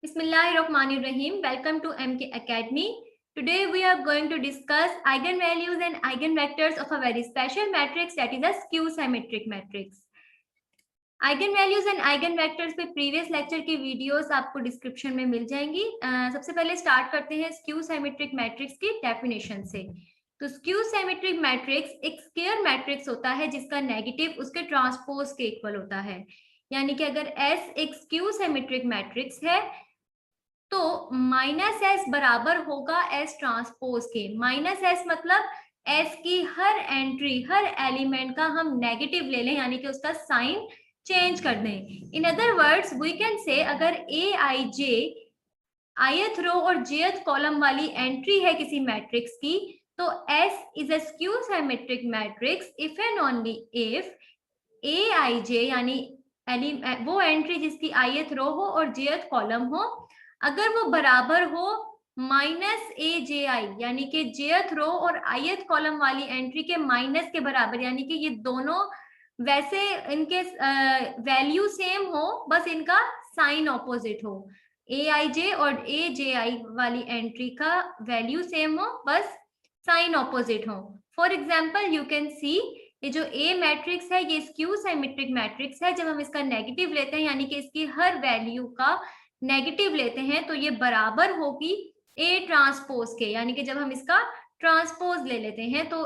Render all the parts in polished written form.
Bismillahirrahmanirrahim. Welcome to MK Academy. Today we are going to discuss eigenvalues and eigenvectors of a very special matrix, that is a skew symmetric matrix. eigenvalues and eigenvectors पे previous lecture की videos आपको description में मिल जाएंगी. सबसे पहले start करते हैं skew symmetric matrix की definition से. तो skew symmetric matrix एक square matrix होता है जिसका negative उसके transpose के equal होता है. यानी कि अगर S एक skew symmetric matrix है तो माइनस एस बराबर होगा एस ट्रांसपोज के. माइनस एस मतलब एस की हर एंट्री, हर एलिमेंट का हम नेगेटिव ले लें, यानी कि उसका साइन चेंज कर दें. In other words we can say अगर ए आई जे ith रो और jth कॉलम वाली एंट्री है किसी मैट्रिक्स की, तो S is a skew symmetric matrix if and only if A I J यानी वो एंट्री जिसकी ith रो हो और jth कॉलम हो, अगर वो बराबर हो माइनस ए जे आई यानी कि jth रो और ith कॉलम वाली एंट्री के माइनस के बराबर, यानी कि ये दोनों वैसे इनके वैल्यू सेम हो, बस इनका साइन ऑपोजिट हो. ए आई जे और ए जे आई वाली एंट्री का वैल्यू सेम हो, बस साइन ऑपोजिट हो. For example you can see ये जो ए मैट्रिक्स है ये स्क्यू सिमेट्रिक मैट्रिक्स है. जब हम इसका नेगेटिव लेते हैं यानी कि इसकी हर वैल्यू का नेगेटिव लेते हैं तो ये बराबर होगी ए ट्रांसपोज के, यानी कि जब हम इसका ट्रांसपोज ले लेते हैं तो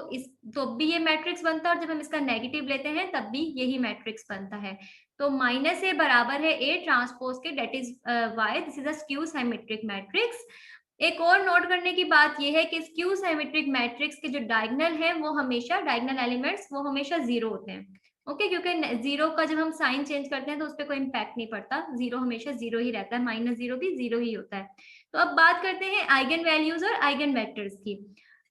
तो भी ये मैट्रिक्स बनता है, और जब हम इसका नेगेटिव लेते हैं तब भी यही मैट्रिक्स बनता है. तो माइनस ए बराबर है ए ट्रांसपोज के, that is why this is a skew symmetric matrix. एक और नोट करने की बात यह है कि स्क्यू सिमेट्रिक मैट्रिक्स के जो डायगोनल है वो हमेशा, डायगोनल एलिमेंट्स वो हमेशा जीरो होते हैं. ओके क्योंकि जीरो का जब हम साइन चेंज करते हैं तो उस पर कोई इम्पैक्ट नहीं पड़ता, जीरो हमेशा जीरो ही रहता है, माइनस जीरो भी जीरो ही होता है. तो अब बात करते हैं आइगन वैल्यूज और आइगन वेक्टर्स की.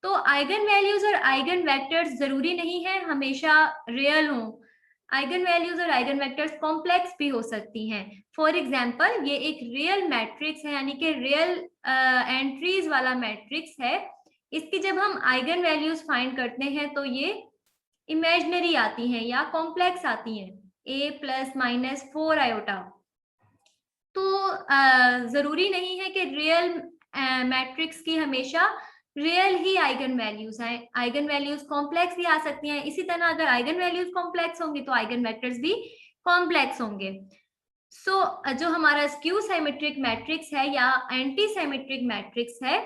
तो आइगन वैल्यूज और आइगन वेक्टर्स जरूरी नहीं है हमेशा रियल हो. आइगन वैल्यूज और आइगन वेक्टर्स कॉम्प्लेक्स भी हो सकती हैं. फॉर एग्जाम्पल ये एक रियल मैट्रिक्स है, यानी कि रियल एंट्रीज वाला मैट्रिक्स है. इसकी जब हम आइगन वैल्यूज फाइंड करते हैं तो ये इमेजिनरी आती हैं या कॉम्प्लेक्स आती हैं, a प्लस माइनस 4 आयोटा. तो जरूरी नहीं है कि रियल मैट्रिक्स की हमेशा रियल ही आइगन वैल्यूज आए, आइगन वैल्यूज कॉम्प्लेक्स भी आ सकती हैं. इसी तरह अगर आइगन वैल्यूज कॉम्प्लेक्स होंगी तो आइगन वेक्टर्स भी कॉम्प्लेक्स होंगे. सो जो हमारा स्क्यू सिमेट्रिक मैट्रिक्स है या एंटी सिमेट्रिक मैट्रिक्स है,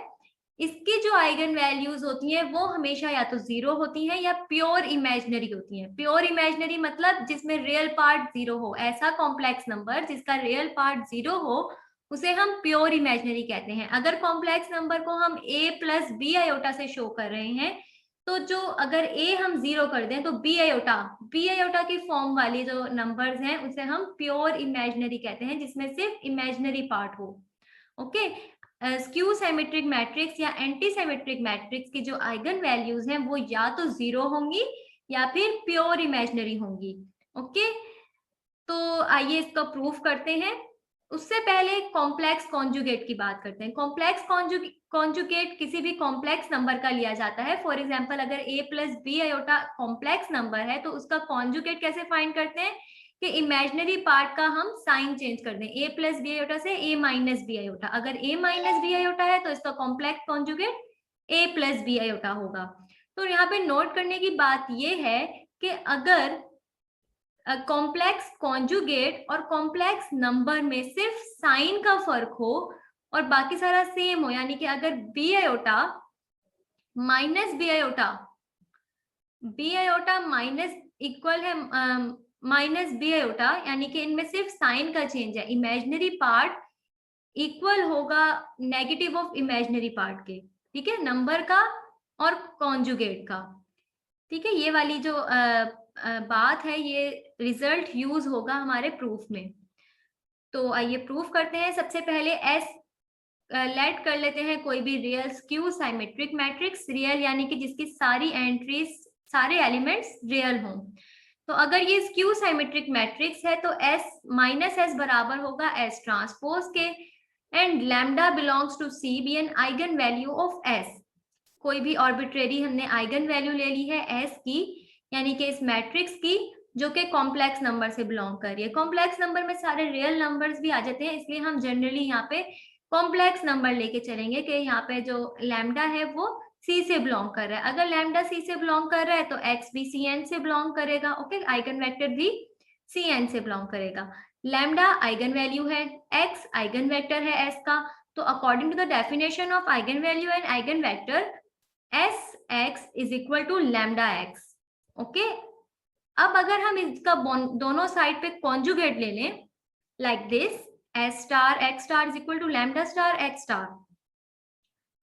इसकी जो आइगन वैल्यूज होती हैं वो हमेशा या तो जीरो होती हैं या प्योर इमेजिनरी होती हैं. प्योर इमेजिनरी मतलब जिसमें रियल पार्ट जीरो हो. ऐसा कॉम्प्लेक्स नंबर जिसका रियल पार्ट जीरो हो उसे हम प्योर इमेजिनरी कहते हैं. अगर कॉम्प्लेक्स नंबर को हम a प्लस बी आयोटा से शो कर रहे हैं तो जो अगर a हम जीरो कर दें तो b आयोटा की फॉर्म वाली जो नंबर्स हैं उसे हम प्योर इमेजिनरी कहते हैं, जिसमें सिर्फ इमेजिनरी पार्ट हो. ओके स्क्यू सिमेट्रिक मैट्रिक्स या एंटी सिमेट्रिक मैट्रिक्स की जो आइगन वैल्यूज हैं वो या तो जीरो होंगी या फिर प्योर इमेजिनरी होंगी. ओके तो आइए इसका प्रूफ करते हैं. उससे पहले कॉम्प्लेक्स कॉन्जुगेट की बात करते हैं. कॉम्प्लेक्स कॉन्जुगेट किसी भी कॉम्प्लेक्स नंबर का लिया जाता है. फॉर एग्जांपल अगर a plus B iota complex number है तो उसका कॉन्जुगेट कैसे फाइंड करते हैं कि इमेजिनरी पार्ट का हम साइन चेंज कर दें, a प्लस बी आयोटा से a माइनस बी आयोटा. अगर a माइनस बी आयोटा है तो इसका complex conjugate a plus B iota होगा. तो यहाँ पे नोट करने की बात ये है कि अगर कॉम्प्लेक्स कॉन्जुगेट और कॉम्प्लेक्स नंबर में सिर्फ साइन का फर्क हो और बाकी सारा सेम हो, यानी कि अगर B iota minus B iota minus equal है माइनस बी आयोटा, यानी कि इनमें सिर्फ साइन का चेंज है, इमेजिनरी पार्ट इक्वल होगा नेगेटिव ऑफ इमेजिनरी पार्ट के. ठीक है, नंबर का और कॉन्जुगेट का. ठीक है, ये वाली जो बात है ये रिजल्ट यूज होगा हमारे प्रूफ में. तो आइए प्रूफ करते हैं. सबसे पहले एस लेट कर लेते हैं कोई भी real skew symmetric matrix. Real यानी कि जिसकी सारी एंट्रीज, सारे एलिमेंट्स रियल हों. तो अगर ये स्क्यू सिमेट्रिक मैट्रिक्स है तो S माइनस एस बराबर होगा S ट्रांसपोज के, and lambda belongs to C be an eigenvalue of S. कोई भी आर्बिट्रेरी हमने आइगन वैल्यू ले ली है S की, यानी कि इस मैट्रिक्स की, जो कि कॉम्प्लेक्स नंबर से बिलोंग कर रही है। कॉम्प्लेक्स नंबर में सारे रियल नंबर्स भी आ जाते हैं, इसलिए हम जनरली यहाँ पे कॉम्प्लेक्स नंबर लेके चलेंगे कि यहाँ पे जो लैम्डा है वो सी से बिलोंग कर रहा है। अगर लैम्डा सी से बिलोंग कर रहा है तो एक्स भी सी एन से बिलोंग करेगा। ओके, आइगन वेक्टर भी सी एन से बिलोंग करेगा। लैम्डा आइगन वैल्यू है, एक्स आइगन वेक्टर है एस का। तो according to the definition of eigenvalue and eigenvector, S X is equal to lambda X. Okay, अब अगर हम इसका दोनों साइड पे कॉन्जुगेट ले लें like this, S star X star is equal to lambda star X star,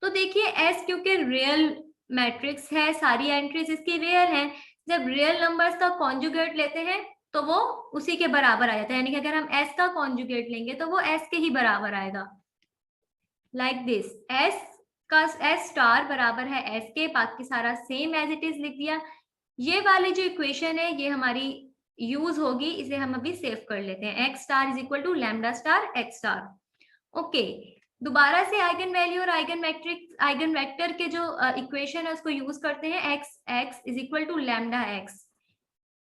तो देखिए एस क्योंकि रियल मैट्रिक्स है, सारी एंट्रीज इसकी रियल हैं, जब रियल नंबर्स का कॉन्जुगेट लेते हैं तो वो उसी के बराबर आ जाता है। यानी कि अगर हम एस का कॉन्जुगेट लेंगे तो वो एस के ही बराबर आएगा। लाइक दिस, एस का एस स्टार बराबर है एस के, बाकी सारा सेम एज इट इज लिख दिया। ये वाली जो इक्वेशन है ये हमारी यूज होगी, इसे हम अभी सेव कर लेते हैं। X star is equal to lambda star X star. Okay, दोबारा से आइगन वैल्यू और आइगन मैट्रिक्स आइगन वेक्टर के जो इक्वेशन है उसको यूज करते हैं। X X is equal to lambda X.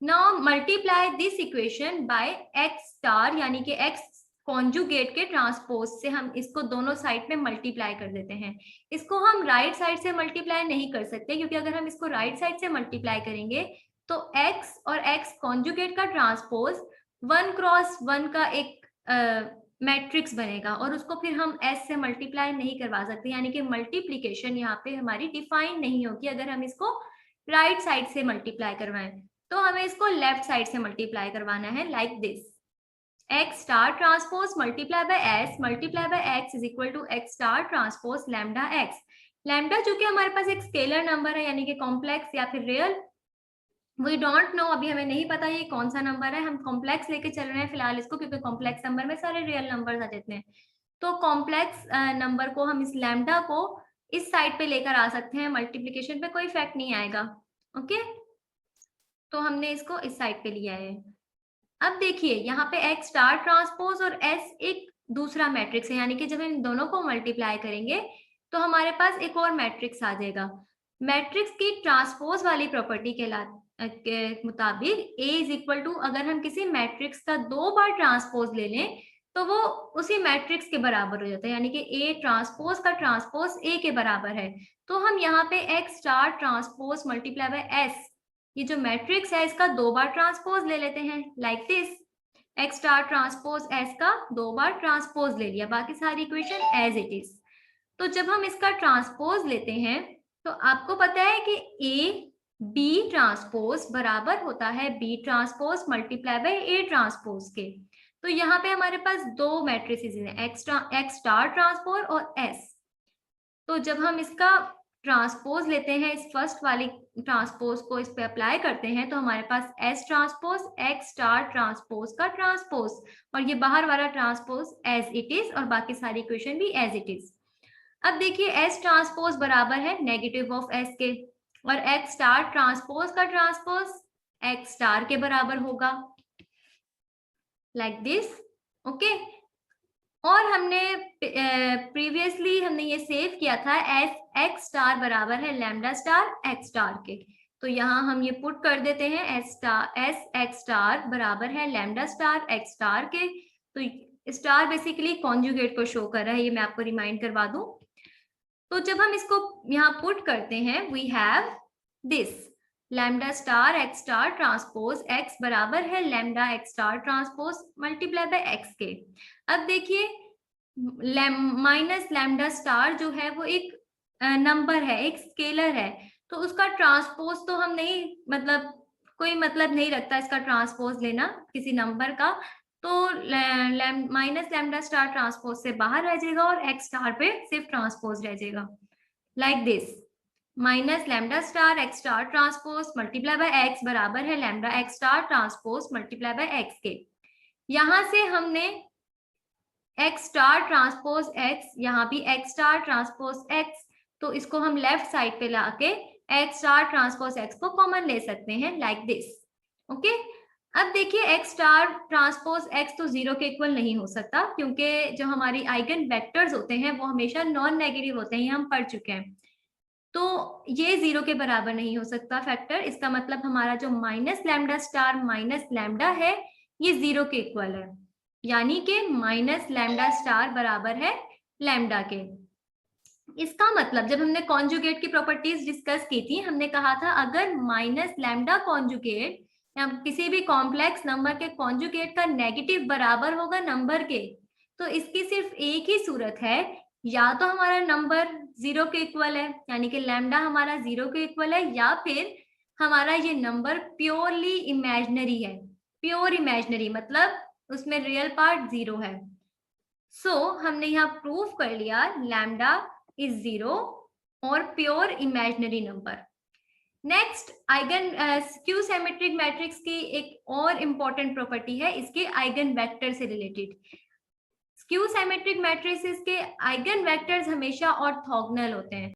Now multiply this equation by X star, यानी कि एक्स कॉन्जुगेट के ट्रांसपोज से हम इसको दोनों साइड में मल्टीप्लाई कर देते हैं। इसको हम राइट साइड से मल्टीप्लाई नहीं कर सकते, क्योंकि अगर हम इसको राइट साइड से मल्टीप्लाई करेंगे तो x और x कॉन्जुगेट का ट्रांसपोज 1 क्रॉस 1 का एक मैट्रिक्स बनेगा, और उसको फिर हम s से मल्टीप्लाई नहीं करवा सकते। यानी कि मल्टीप्लीकेशन यहाँ पे हमारी डिफाइन नहीं होगी अगर हम इसको राइट साइड से मल्टीप्लाई करवाएं। तो हमें इसको लेफ्ट साइड से मल्टीप्लाई करवाना है like this, x star transpose multiply by s multiply by x is equal to x star transpose lambda x। Lambda चूंकि हमारे पास एक स्केलर नंबर है, यानी कि कॉम्प्लेक्स या फिर रियल, वी डोंट नो, अभी हमें नहीं पता ये कौन सा नंबर है, हम कॉम्प्लेक्स लेके चल रहे हैं फिलहाल इसको, क्योंकि कॉम्प्लेक्स नंबर में सारे रियल नंबर आ जाते हैं। तो कॉम्प्लेक्स नंबर को हम इस लैम्डा को इस साइड पे लेकर आ सकते हैं, मल्टीप्लीकेशन पे कोई इफेक्ट नहीं आएगा। ओके, तो हमने इसको इस साइड पे लिया है। अब देखिए यहाँ पे x स्टार ट्रांसपोज और s एक दूसरा मैट्रिक्स है, यानी कि जब हम दोनों को मल्टीप्लाई करेंगे तो हमारे पास एक और मैट्रिक्स आ जाएगा। मैट्रिक्स की ट्रांसपोज वाली प्रॉपर्टी के मुताबिक a इज इक्वल टू, अगर हम किसी मैट्रिक्स का 2 बार ट्रांसपोज ले लें तो वो उसी मैट्रिक्स के बराबर हो जाता है, यानी कि a ट्रांसपोज का ट्रांसपोज a के बराबर है। तो हम यहाँ पे x star transpose multiply by s, ये जो मैट्रिक्स है इसका 2 बार ट्रांसपोज ले लेते हैं like this, x star transpose s का 2 बार ट्रांसपोज ले लिया, बाकी सारी इक्वेशन एज इट इज। तो जब हम इसका ट्रांसपोज लेते हैं तो आपको पता है कि a b ट्रांसपोज बराबर होता है b transpose multiply bye a transpose के। तो यहाँ पे हमारे पास 2 मैट्रिसेस हैं, x स्टार ट्रांसपोज और s। तो जब हम इसका ट्रांसपोज लेते हैं, इस फर्स्ट वाली ट्रांसपोज को इस पे अप्लाई करते हैं, तो हमारे पास S transpose x star transpose का ट्रांसपोज, और ये बाहर वाला ट्रांसपोज एज इट इज, और बाकी सारी इक्वेशन भी एज इट इज। अब देखिए S ट्रांसपोज बराबर है नेगेटिव ऑफ S के, और x स्टार ट्रांसपोज का ट्रांसपोज x स्टार के बराबर होगा लाइक दिस। ओके, और हमने प्रीवियसली हमने ये सेव किया था एस एक्स स्टार बराबर है लैम्डा स्टार एक्स स्टार के। तो यहाँ हम ये पुट कर देते हैं, एस एक्स स्टार बराबर है लैम्डा स्टार एक्स स्टार के। तो स्टार बेसिकली कॉन्जुगेट को शो कर रहा है, ये मैं आपको रिमाइंड करवा दूं। तो जब हम इसको यहाँ पुट करते हैं, we have this lambda star X star transpose X बराबर है lambda X star transpose multiply by X के। अब देखिए माइनस लैम्डा स्टार जो है वो एक नंबर है, एक स्केलर है, तो उसका ट्रांसपोज तो हम नहीं, मतलब कोई मतलब नहीं रखता इसका ट्रांसपोज लेना किसी नंबर का। तो माइनस लैम्डा स्टार ट्रांसपोज से बाहर रह जाएगा और एक्स स्टार पे सिर्फ ट्रांसपोज रह जाएगा like this, minus lambda star X star transpose multiply by x बराबर है lambda X star transpose multiply by X के। यहां से हमने एक्स स्टार ट्रांसपोज एक्स, यहाँ भी एक्स स्टार ट्रांसपोज एक्स, तो इसको हम लेफ्ट साइड पे लाके एक्स स्टार ट्रांसपोज एक्स को कॉमन ले सकते हैं लाइक दिस। ओके, अब देखिए एक्स स्टार ट्रांसपोज एक्स तो 0 के इक्वल नहीं हो सकता, क्योंकि जो हमारी आइगन वेक्टर्स होते हैं वो हमेशा नॉन नेगेटिव होते हैं, ये हम पढ़ चुके हैं। तो ये 0 के बराबर नहीं हो सकता फैक्टर। इसका मतलब हमारा जो minus lambda star minus lambda है ये 0 के इक्वल है, यानी कि माइनस लैम्डा स्टार बराबर है लैम्डा के। इसका मतलब जब हमने कॉन्जुगेट की प्रॉपर्टीज डिस्कस की थी, हमने कहा था अगर माइनस लैम्डा कॉन्जुगेट या किसी भी कॉम्प्लेक्स नंबर के कॉन्जुगेट का नेगेटिव बराबर होगा नंबर के, तो इसकी सिर्फ एक ही सूरत है, या तो हमारा नंबर 0 के इक्वल है यानी कि लैम्डा हमारा 0 के इक्वल है, या फिर हमारा ये नंबर प्योरली इमेजिनरी है। प्योर इमेजिनरी मतलब उसमें रियल पार्ट 0 है। सो हमने यहाँ प्रूव कर लिया लैम्डा इज 0 और pure imaginary number. Next eigen skew symmetric matrix की एक और इम्पोर्टेंट प्रॉपर्टी है इसके आइगन वेक्टर से रिलेटेड। स्क्यू सिमेट्रिक मैट्रिसेस के आइगन वेक्टर्स हमेशा ऑर्थोगोनल होते हैं।